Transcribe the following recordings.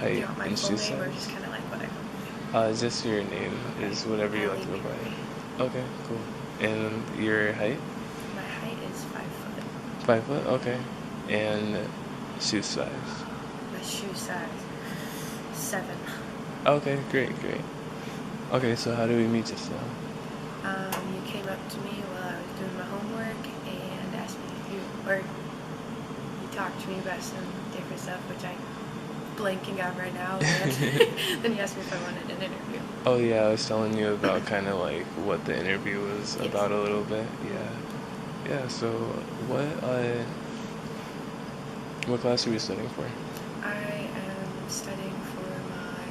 Do you height, want my and full shoe name or size. just kind of like what I go Just your name by? is whatever Okay. you like to go Allie Mary. by. Okay, cool. And your height? My height is 5 foot. 5 foot. Okay. And shoe size. My shoe size 7. Okay, great, great. Okay, so how do we meet just now? You came up to me while I was doing my homework and asked me if you talked to me about some different stuff, which I'm blanking out right now. And then you asked me if I wanted an interview. Oh yeah, I was telling you about kind of like what the interview was Yes. about a little bit. Yeah. Yeah, so what what class are you studying for? I am studying for my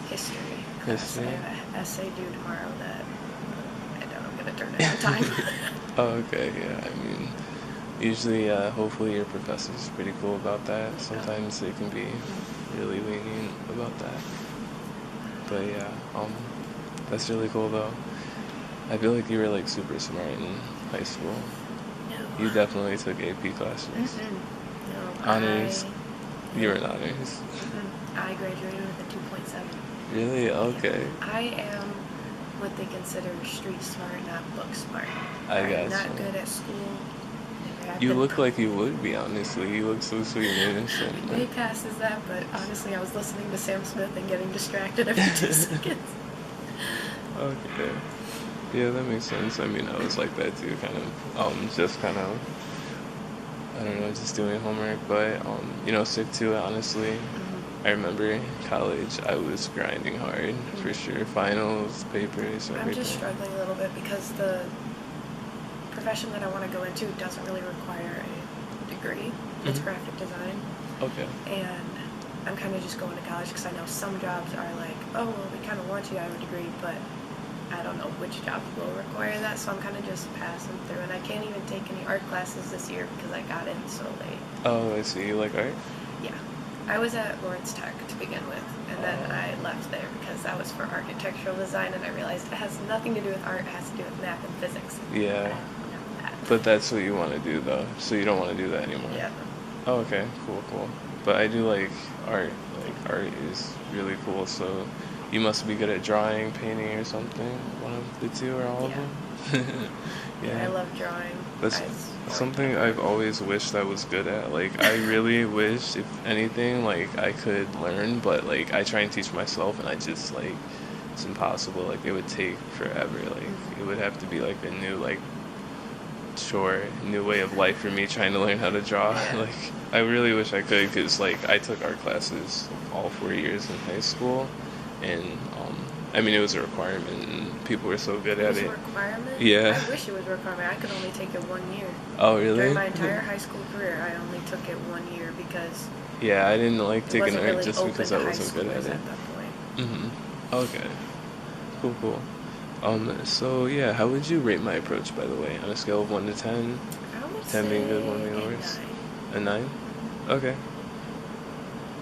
history class. I History? have an essay due tomorrow that I don't know I'm going to turn in on time. Oh, okay, yeah. I mean, usually, hopefully your professor's pretty cool about that. Sometimes they can be really lenient about that. But yeah, that's really cool though. I feel like you were like super smart in high school. No. You definitely took AP classes. No, Honors. You were in honors. I graduated with a 2.7. Really? Okay. I am what they consider street smart, not book smart. I I'm got not you. good at school. Never have You been. look like you would be, honestly. You look so sweet and innocent. Way passes that, but honestly, I was listening to Sam Smith and getting distracted every 2 seconds. Okay. Yeah, that makes sense. I mean, I was like that too, kind of, just kind of, I don't know, just doing homework, but, stick to it, honestly. I remember in college, I was grinding hard, for sure. Finals, papers, I'm just everything. struggling a little bit because the profession that I want to go into doesn't really require a degree. It's graphic design. Okay. And I'm kind of just going to college because I know some jobs are like, oh, well, we kind of want you to have a degree, but I don't know which jobs will require that, so I'm kind of just passing through. And I can't even take any art classes this year because I got in so late. Oh, I see. You like art? Yeah. I was at Lawrence Tech to begin with, and then I left there because that was for architectural design, and I realized it has nothing to do with art, it has to do with math and physics. Yeah. I don't know that. But that's what you want to do, though. So you don't want to do that anymore. Yeah. Oh, okay. Cool, cool. But I do like art. Like, art is really cool, so you must be good at drawing, painting, or something. One of the two or all of them? Yeah, I love drawing. That's something I've always wished I was good at. Like, I really wish, if anything, like, I could learn, but, like, I try and teach myself, and I just, like, it's impossible. Like, it would take forever. Like, it would have to be, like, a new, like, chore, new way of life for me trying to learn how to draw. Like, I really wish I could, because, like, I took art classes all 4 years in high school, and, I mean, it was a requirement, and people were so good at it. It was a requirement? Yeah. I wish it was a requirement. I could only take it 1 year. Oh, really? During my entire high school career, I only took it 1 year because Yeah, I didn't like it taking wasn't art really just open because to I high wasn't good at schoolers it. at that point. Okay. Cool, cool. So yeah, how would you rate my approach, by the way, on a scale of 1 to 10? I would 10 being good, 1 say being a worse. 9. A 9? Okay.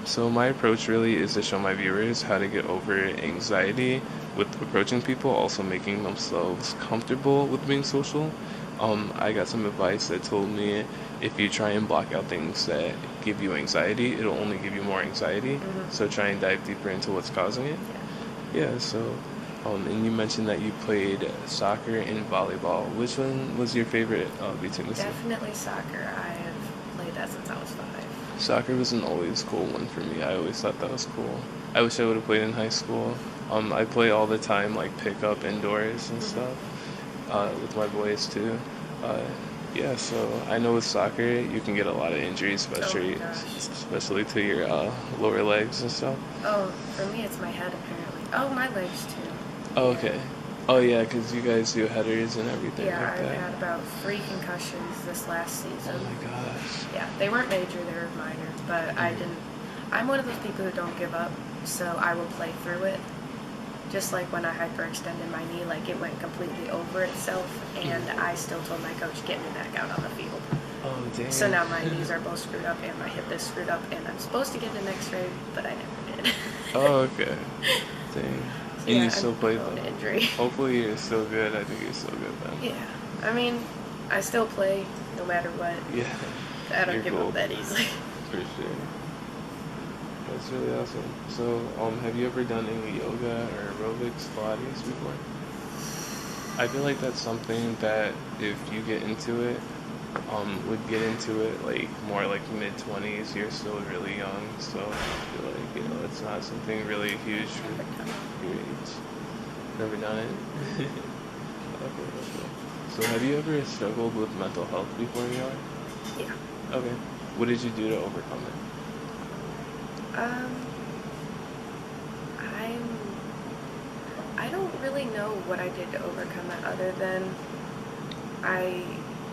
So my approach really is to show my viewers how to get over anxiety with approaching people, also making themselves comfortable with being social. I got some advice that told me if you try and block out things that give you anxiety, it'll only give you more anxiety. So try and dive deeper into what's causing it. Yeah, so, and you mentioned that you played soccer and volleyball. Which one was your favorite between the two? Definitely soccer. I have played that since I was 5. Soccer was an always cool one for me. I always thought that was cool. I wish I would have played in high school. I play all the time, like pick up indoors and stuff, with my boys too. Yeah, so I know with soccer you can get a lot of injuries, especially to your lower legs and stuff. Oh, for me it's my head apparently. Oh, my legs too. Oh, okay. Oh yeah, because you guys do headers and everything Yeah, like I've that. had about 3 concussions this last season. Oh my gosh. Yeah, they weren't major, they were minor, but I'm one of those people who don't give up, so I will play through it. Just like when I hyperextended my knee, like it went completely over itself, and I still told my coach, get me back out on the field. Oh dang. So now my knees are both screwed up and my hip is screwed up, and I'm supposed to get an x-ray, but I never did. Oh, okay. Dang. And Yeah, you still I'm play prone to though. injury. Hopefully you're still good. I think you're still good then. Yeah, I mean, I still play no matter what. Yeah. I don't You're give cool. up that easily. For sure. That's really awesome. So, have you ever done any yoga or aerobics, Pilates before? I feel like that's something that if you get into it, would get into it like more like mid 20s. You're still really young, so I feel like it's not something really huge for your age. Never done it. Okay. So, have you ever struggled with mental health before in your life? Yeah. Okay. What did you do to overcome it? Um, I don't really know what I did to overcome it other than I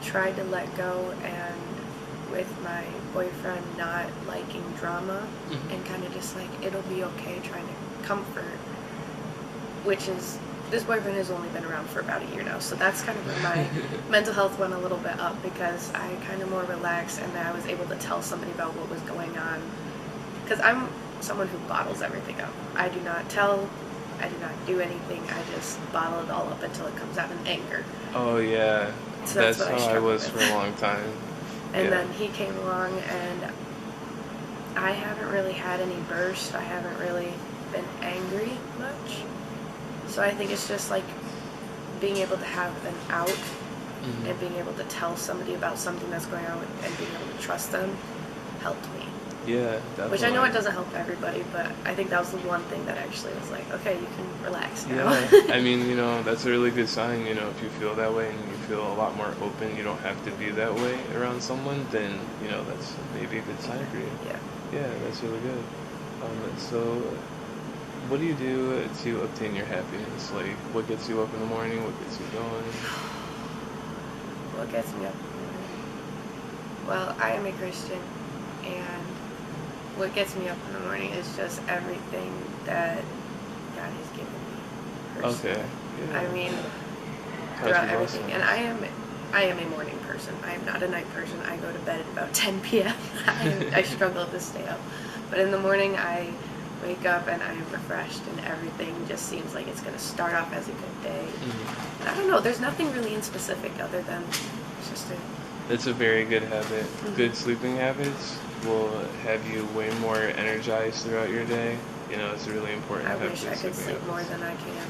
tried to let go, and with my boyfriend not liking drama and kind of just like, it'll be okay, trying to comfort, which is, this boyfriend has only been around for about a year now, so that's kind of where my mental health went a little bit up, because I kind of more relaxed and I was able to tell somebody about what was going on, because I'm someone who bottles everything up. I do not tell, I do not do anything, I just bottle it all up until it comes out in anger. Oh yeah, So that's what how I was for a long time. And Yeah. then he came along, and I haven't really had any bursts. I haven't really been angry much. So I think it's just like being able to have an out and being able to tell somebody about something that's going on and being able to trust them helped me. Yeah, definitely. Which I know it doesn't help everybody, but I think that was the one thing that actually was like, okay, you can relax now. Yeah, I mean, that's a really good sign, if you feel that way and you feel a lot more open, you don't have to be that way around someone, then, that's maybe a good sign for you. Yeah. Yeah, that's really good. So, what do you do to obtain your happiness? Like, what gets you up in the morning? What gets you going? What gets me up? Well, I am a Christian, and what gets me up in the morning is just everything that God has given me personally. Okay. Yeah. I mean, That's throughout your everything. And blessings. I am a morning person. I am not a night person. I go to bed at about 10 p.m. I struggle to stay up. But in the morning, I wake up and I am refreshed, and everything just seems like it's going to start off as a good day. And I don't know. There's nothing really in specific other than it's just a... That's a very good habit. Good sleeping habits will have you way more energized throughout your day. It's really important I to have wish good I could sleeping sleep more habits. than I can.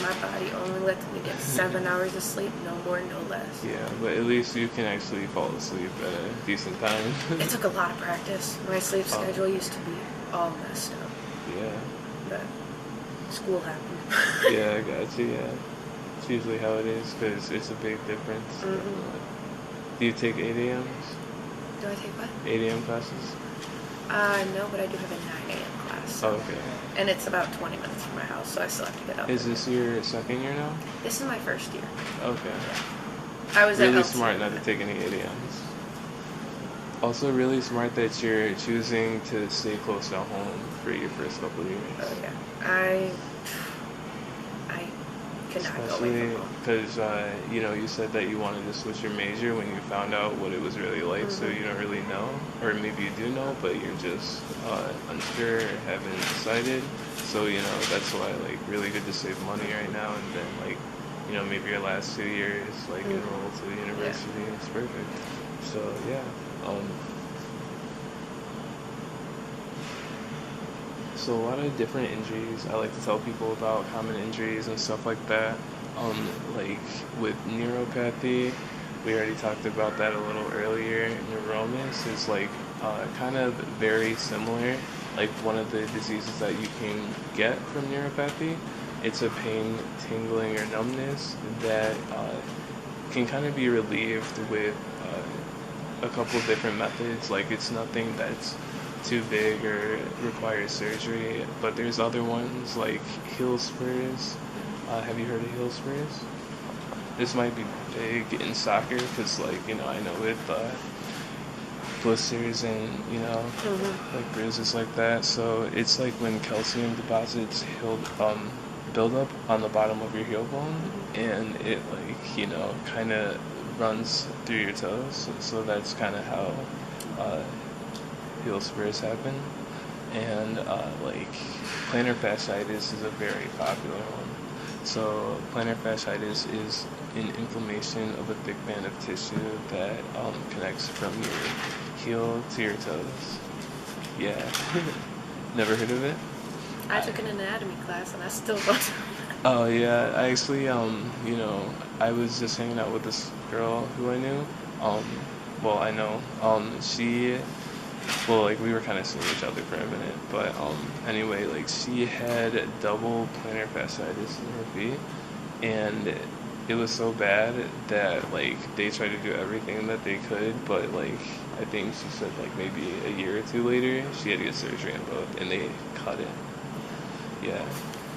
My body only lets me get 7 hours of sleep, no more, no less. Yeah, but at least you can actually fall asleep at a decent time. It took a lot of practice. My sleep schedule used to be all messed up, Yeah. but school happened. Yeah, I got you, yeah. It's usually how it is, because it's a big difference. Do you take 8 a.m.s? Do I take what? 8 a.m. classes? No, but I do have a 9 a.m. class. Oh, okay. And it's about 20 minutes from my house, so I still have to get up. Is this your second year now? This is my first year. Okay. I was Really at smart not to take any 8 a.m.s. Also really smart that you're choosing to stay close to home for your first couple of years. Oh, yeah. I could not go away Especially from home. because, you said that you wanted to switch your major when you found out what it was really like, so you don't really know. Or maybe you do know, but you're just unsure, haven't decided. So, that's why, really good to save money right now, and then, maybe your last 2 years, enroll to the university. Yeah. It's perfect. So, yeah. So a lot of different injuries. I like to tell people about common injuries and stuff like that. Like with neuropathy, we already talked about that a little earlier. Neuromas is kind of very similar. Like one of the diseases that you can get from neuropathy. It's a pain, tingling, or numbness that can kind of be relieved with a couple of different methods. Like it's nothing that's too big or requires surgery, but there's other ones like heel spurs. Have you heard of heel spurs? This might be big in soccer because I know with blisters and like bruises like that. So it's like when calcium deposits build up on the bottom of your heel bone, and it kind of runs through your toes. So that's kind of how heel spurs happen. And plantar fasciitis is a very popular one. So plantar fasciitis is an inflammation of a thick band of tissue that connects from your heel to your toes. Yeah. Never heard of it? I took an anatomy class and I still don't. Oh yeah, I actually I was just hanging out with this girl who I knew. Um, well, I know. Like we were kind of seeing each other for a minute, but anyway, like she had double plantar fasciitis in her feet, and it was so bad that like they tried to do everything that they could, but like I think she said like maybe a year or two later she had to get surgery on both, and they cut it. Yeah,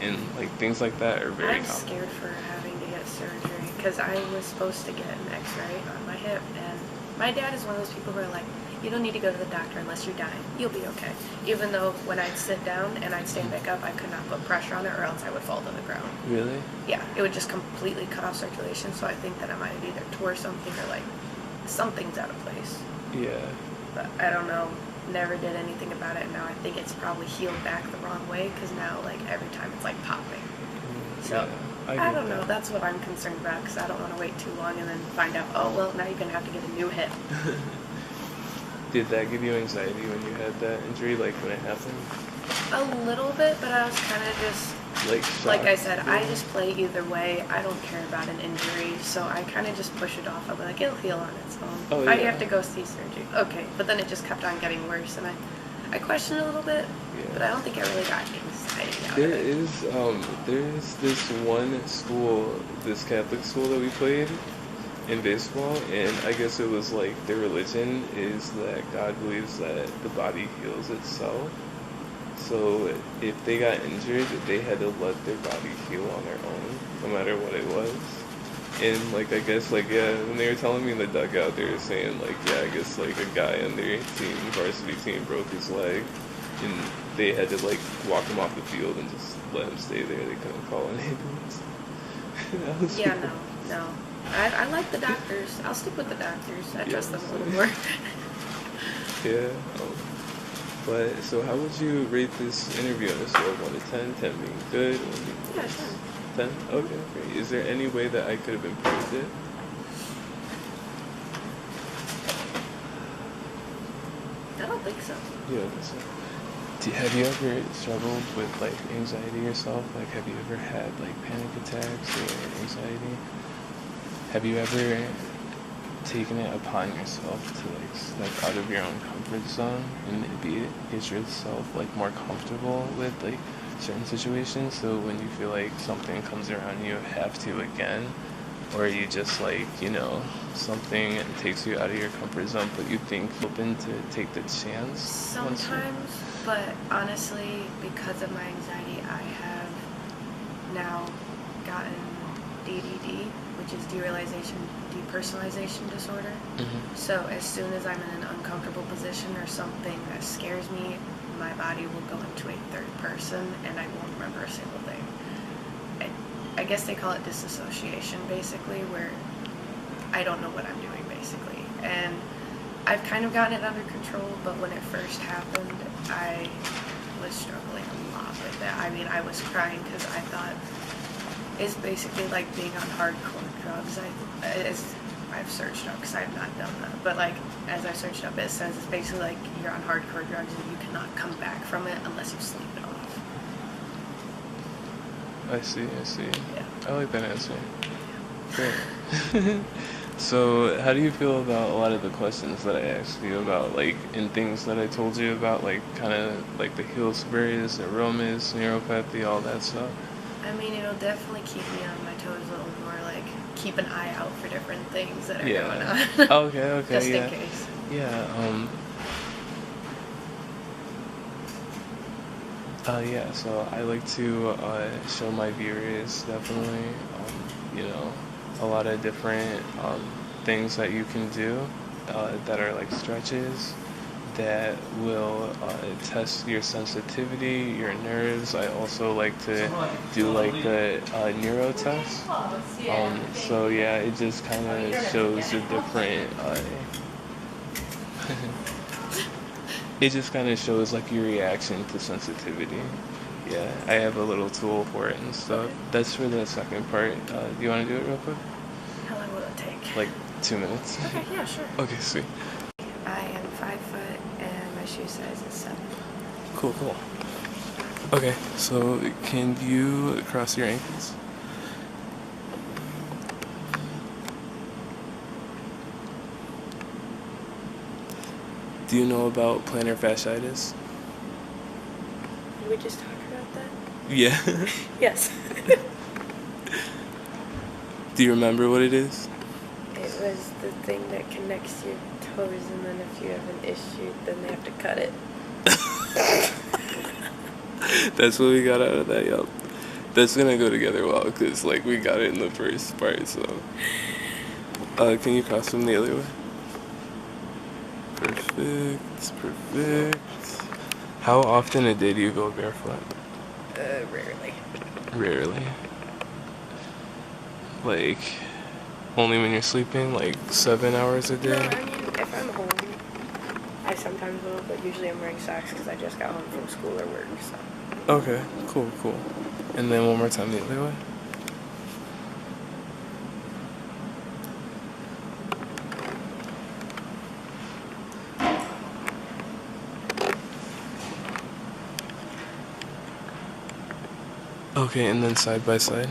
and like things like that are very I'm common. scared for having to get surgery because I was supposed to get an x-ray on my hip, and my dad is one of those people who are like, you don't need to go to the doctor unless you're dying. You'll be okay. Even though when I'd sit down and I'd stand back up, I could not put pressure on it or else I would fall to the ground. Really? Yeah, it would just completely cut off circulation, so I think that I might have either tore something or like something's out of place. Yeah. But I don't know. Never did anything about it. Now I think it's probably healed back the wrong way because now like every time it's like popping. So Yeah, I don't know. That's what I'm concerned about because I don't want to wait too long and then find out, oh well, now you're gonna have to get a new hip. Did that give you anxiety when you had that injury, like when it happened? A little bit, but I was kind of just like I said, I just play either way. I don't care about an injury, so I kind of just push it off. I'll be like, it'll heal on its own. Oh, I yeah. have to go see surgery. Okay, but then it just kept on getting worse, and I questioned it a little bit, but I don't think I really got anxiety out There of it. there's this one school, this Catholic school that we played in baseball, and I guess it was like their religion is that God believes that the body heals itself. So if they got injured, they had to let their body heal on their own, no matter what it was. And like I guess like yeah, when they were telling me in the dugout, they were saying like yeah, I guess like a guy on their team, varsity team, broke his leg, and they had to like walk him off the field and just let him stay there. They couldn't call an ambulance. That was Yeah, no. I like the doctors. I'll stick with the doctors. I trust them a little more. Yeah. But so how would you rate this interview on a scale of 1 to 10? 10 being good, 1 being Yeah, worse? 10. 10? Okay, great. Is there any way that I could have improved it? I don't think so. Yeah, that's it. Have you ever struggled with like anxiety yourself? Like have you ever had like panic attacks or anxiety? Have you ever taken it upon yourself to like step out of your own comfort zone and maybe get yourself like more comfortable with like certain situations, so when you feel like something comes around you have to again, or you just like something takes you out of your comfort zone but you think open to take the chance? Sometimes, but honestly, because of my anxiety, I have now gotten DDD, which is depersonalization disorder. Mm-hmm. So as soon as I'm in an uncomfortable position or something that scares me, my body will go into a third person and I won't remember a single thing. I guess they call it disassociation, basically, where I don't know what I'm doing, basically. And I've kind of gotten it under control, but when it first happened, I was struggling a lot with it. I mean, I was crying because I thought it's basically like being on hardcore drugs. I've searched up because I've not done that, but like as I searched up, it says it's basically like you're on hardcore drugs and you cannot come back from it unless you sleep it off. I see. Yeah. I like that answer. Great. So how do you feel about a lot of the questions that I asked you about, like, and things that I told you about, like, kind of like the heels various, aromas, neuropathy, all that stuff? I mean, it'll definitely keep me on my toes a little more, like, keep an eye out for different things that are going on. Okay, Just yeah. in case. Yeah, so I like to show my viewers definitely, a lot of different things that you can do that are like stretches that will test your sensitivity, your nerves. I also like to do like the neuro test. So yeah, it just kind of shows the different. It just kind of shows like your reaction to sensitivity. Yeah, I have a little tool for it and stuff. Okay. That's for the second part. Do you want to do it real quick? How long will it take? Like 2 minutes. Okay, yeah, sure. Okay, sweet. I am 5 foot and my shoe size is 7. Cool. Okay, so can you cross your ankles? Do you know about plantar fasciitis? Did we just talk about that? Yeah. Yes. Do you remember what it is? It was the thing that connects your toes, and then if you have an issue, then they have to cut it. That's what we got out of that, yup. That's gonna go together well, because, like, we got it in the first part, so. Can you cross them the other way? Perfect. How often a day do you go barefoot? Rarely. Rarely. Like, only when you're sleeping, like 7 hours a No, day? I mean, if I'm home, I sometimes will, but usually I'm wearing socks because I just got home from school or work, so. Okay, cool. And then one more time the other way. Okay, and then side by side.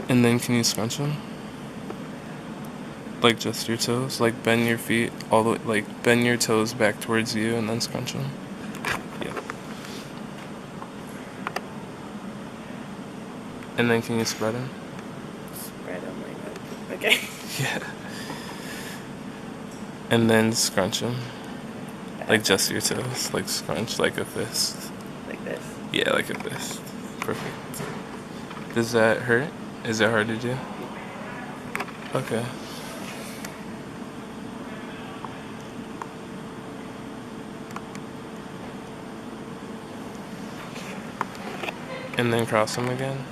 And then can you scrunch them? Like just your toes? Like bend your feet all the way, like bend your toes back towards you and then scrunch them? Yeah. And then can you spread them? Spread them like that. Okay. Yeah. And then scrunch them. Like just your toes. Like scrunch like a fist. Like this. Yeah, like a fist. Perfect. Does that hurt? Is it hard to do? Okay. And then cross them again.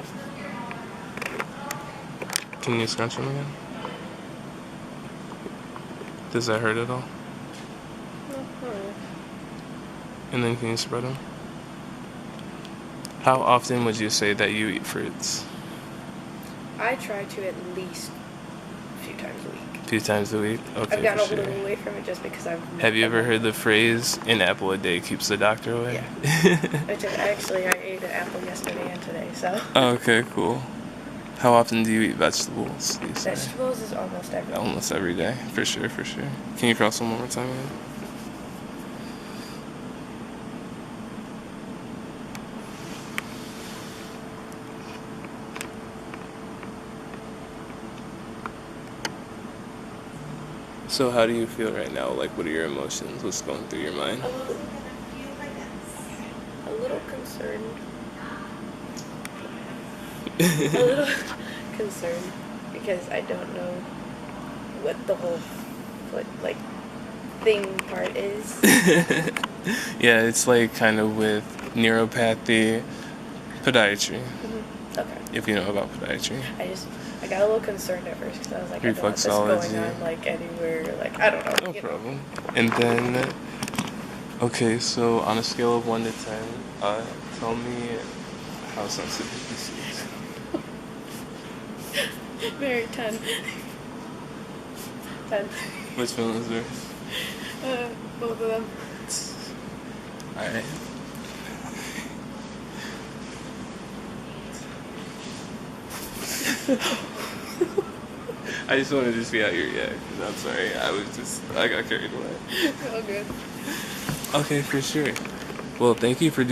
Can you scrunch them again? Does that hurt at all? No, not really. And then can you spread them? How often would you say that you eat fruits? I try to at least a few times a week. A few times a week? Okay, I've gotten for a little sure. away from it just because I've... Have you ever heard the phrase, an apple a day keeps the doctor away? Yeah. Actually, I ate an apple yesterday and today, so... Okay, cool. How often do you eat vegetables, do you say? Vegetables is almost every day. Almost every day, for sure. Can you cross one more time again? So how do you feel right now? Like, what are your emotions? What's going through your mind? A little concerned. A little concerned because I don't know what the whole foot thing part is. Yeah, it's like kind of with neuropathy, podiatry, Okay. if you know about podiatry. I got a little concerned at first because I was like, I don't want this going Reflexology. on like anywhere. Like, I don't know. No problem. And then, okay, so on a scale of 1 to 10, tell me how sensitive this is. Very 10. 10. Which one is there? Both of them. Alright. I just wanted to see how you react. I'm sorry. I got carried away. Oh, good. Okay, for sure. Well, thank you for doing